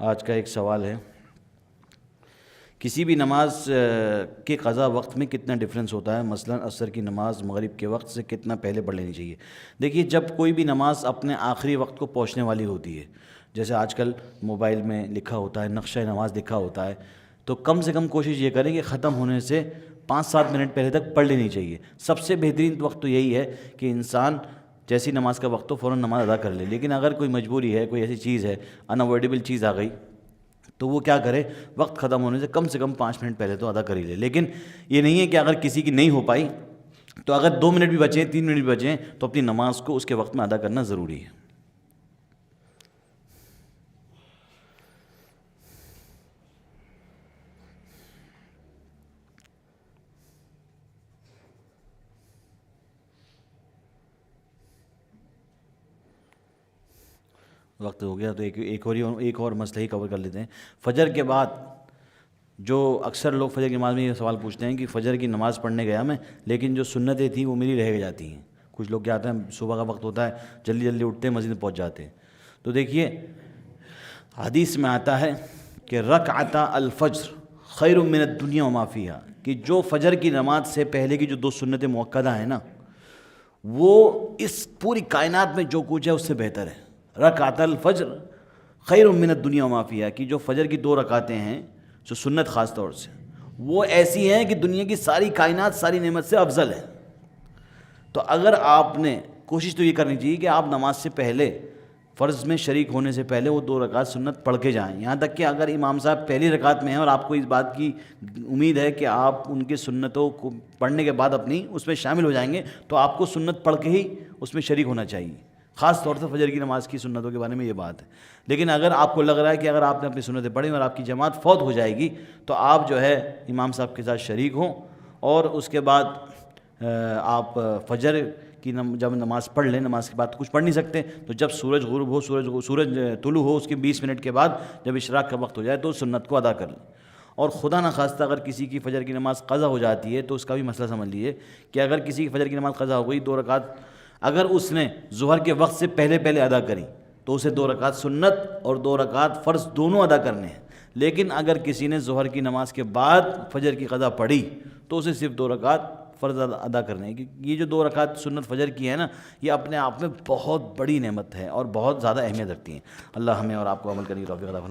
آج کا ایک سوال ہے، کسی بھی نماز کے قضا وقت میں کتنا ڈفرینس ہوتا ہے؟ مثلا عصر کی نماز مغرب کے وقت سے کتنا پہلے پڑھ لینی چاہیے؟ دیکھیے، جب کوئی بھی نماز اپنے آخری وقت کو پہنچنے والی ہوتی ہے، جیسے آج کل موبائل میں لکھا ہوتا ہے، نقشہ نماز لکھا ہوتا ہے، تو کم سے کم کوشش یہ کریں کہ ختم ہونے سے 5-7 منٹ پہلے تک پڑھ لینی چاہیے۔ سب سے بہترین وقت تو یہی ہے کہ انسان جیسی نماز کا وقت ہو فوراً نماز ادا کر لے۔ لیکن اگر کوئی مجبوری ہے، کوئی ایسی چیز ہے، اناوائڈیبل چیز آ گئی، تو وہ کیا کرے، وقت ختم ہونے سے کم 5 منٹ پہلے تو ادا کر ہی لے۔ لیکن یہ نہیں ہے کہ اگر کسی کی نہیں ہو پائی تو اگر 2 منٹ بھی بچیں، 3 منٹ بھی بچیں، تو اپنی نماز کو اس کے وقت میں ادا کرنا ضروری ہے۔ وقت ہو گیا تو ایک اور مسئلہ ہی کور کر لیتے ہیں۔ فجر کے بعد جو اکثر لوگ فجر کی نماز میں یہ سوال پوچھتے ہیں کہ فجر کی نماز پڑھنے گیا میں، لیکن جو سنتیں تھیں وہ میری رہ جاتی ہیں۔ کچھ لوگ کیا آتے ہیں، صبح کا وقت ہوتا ہے، جلدی جلدی اٹھتے ہیں، مسجد میں پہنچ جاتے ہیں۔ تو دیکھیے، حدیث میں آتا ہے کہ رکعتا الفجر خیر من الدنیا وما فیہا، کہ جو فجر کی نماز سے پہلے کی جو 2 سنتیں مؤکدہ ہیں نا، وہ اس پوری کائنات میں جو کچھ ہے اس سے بہتر ہے۔ رکعت الفجر خیر من الدنیا وما فیہا، کہ جو فجر کی 2 رکعتیں ہیں، جو سنت خاص طور سے، وہ ایسی ہیں کہ دنیا کی ساری کائنات ساری نعمت سے افضل ہے۔ تو اگر آپ نے کوشش تو یہ کرنی چاہیے کہ آپ نماز سے پہلے، فرض میں شریک ہونے سے پہلے، وہ 2 رکعت سنت پڑھ کے جائیں۔ یہاں تک کہ اگر امام صاحب پہلی رکعت میں ہیں اور آپ کو اس بات کی امید ہے کہ آپ ان کی سنتوں کو پڑھنے کے بعد اپنی اس میں شامل ہو جائیں گے، تو آپ کو سنت پڑھ کے ہی اس میں شریک ہونا چاہیے۔ خاص طور سے فجر کی نماز کی سنتوں کے بارے میں یہ بات ہے۔ لیکن اگر آپ کو لگ رہا ہے کہ اگر آپ نے اپنی سنتیں پڑھی اور آپ کی جماعت فوت ہو جائے گی، تو آپ جو ہے امام صاحب کے ساتھ شریک ہوں، اور اس کے بعد آپ فجر کی جب نماز پڑھ لیں، نماز کے بعد کچھ پڑھ نہیں سکتے، تو جب سورج غروب ہو، سورج طلوع ہو، اس کے 20 منٹ کے بعد جب اشراق کا وقت ہو جائے تو سنت کو ادا کر لیں۔ اور خدا نخواستہ اگر کسی کی فجر کی نماز قضا ہو جاتی ہے تو اس کا بھی مسئلہ سمجھ لیجیے کہ اگر کسی کی فجر کی نماز قضا ہو گئی، 2 رکعت اگر اس نے ظہر کے وقت سے پہلے ادا کری تو اسے 2 رکعت سنت اور 2 رکعت فرض دونوں ادا کرنے ہیں۔ لیکن اگر کسی نے ظہر کی نماز کے بعد فجر کی قضا پڑھی تو اسے صرف 2 رکعت فرض ادا کرنے ہیں، کیونکہ یہ جو 2 رکعت سنت فجر کی ہے نا، یہ اپنے آپ میں بہت بڑی نعمت ہے اور بہت زیادہ اہمیت رکھتی ہیں۔ اللہ ہمیں اور آپ کو عمل کرنے کی توفیق عطا فرمائے۔